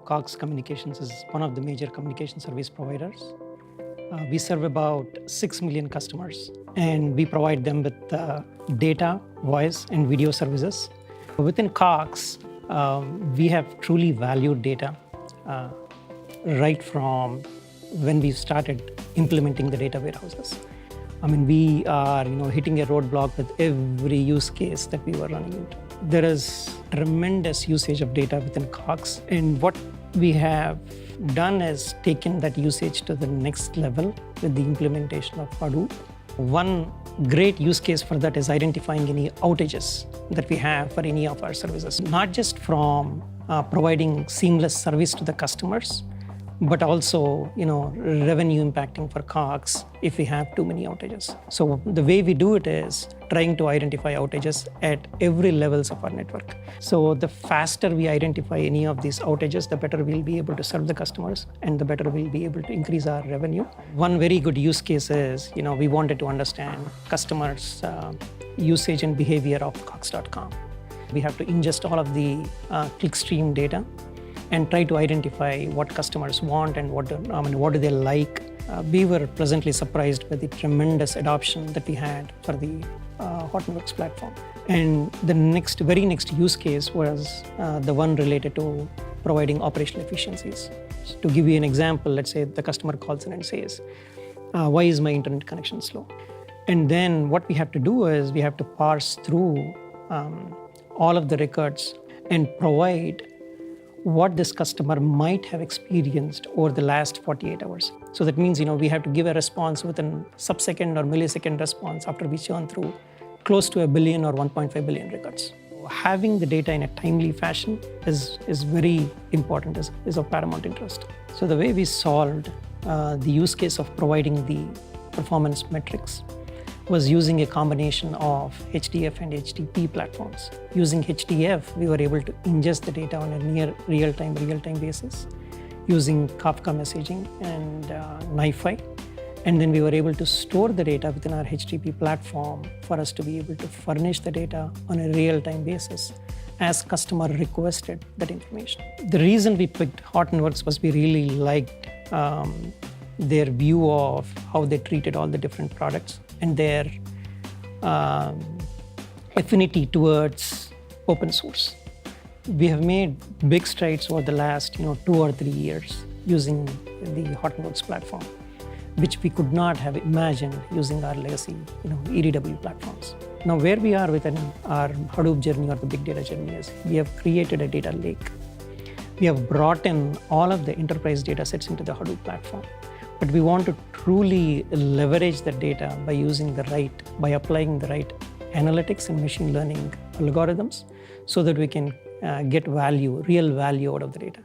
Cox Communications is one of the major communication service providers. We serve about 6 million customers, and we provide them with data, voice, and video services. Within Cox, we have truly valued data right from when we started implementing the data warehouses. I mean, we are hitting a roadblock with every use case that we were running into. There is tremendous usage of data within Cox, and what we have done is taken that usage to the next level with the implementation of Hadoop. One great use case for that is identifying any outages that we have for any of our services, not just from providing seamless service to the customers, but also revenue impacting for Cox if we have too many outages. So the way we do it is trying to identify outages at every levels of our network. So the faster we identify any of these outages, the better we'll be able to serve the customers, and the better we'll be able to increase our revenue. One very good use case is we wanted to understand customers' usage and behavior of Cox.com. We have to ingest all of the clickstream data and try to identify what customers want and what do they like. We were pleasantly surprised by the tremendous adoption that we had for the Hortonworks platform. And the very next use case was the one related to providing operational efficiencies. So to give you an example, let's say the customer calls in and says, why is my internet connection slow? And then what we have to do is we have to parse through all of the records and provide what this customer might have experienced over the last 48 hours. So that means, we have to give a response within sub-second or millisecond response after we churn through close to 1 billion or 1.5 billion records. Having the data in a timely fashion is very important, is of paramount interest. So the way we solved the use case of providing the performance metrics was using a combination of HDF and HTTP platforms. Using HDF, we were able to ingest the data on a near real-time basis using Kafka messaging and NiFi. And then we were able to store the data within our HTTP platform for us to be able to furnish the data on a real-time basis as customer requested that information. The reason we picked Hortonworks was we really liked their view of how they treated all the different products and their affinity towards open source. We have made big strides over the last 2 or 3 years using the Hortonworks platform, which we could not have imagined using our legacy EDW platforms. Now where we are within our Hadoop journey or the big data journey is we have created a data lake. We have brought in all of the enterprise data sets into the Hadoop platform. But we want to truly leverage the data by applying the right analytics and machine learning algorithms so that we can get real value out of the data.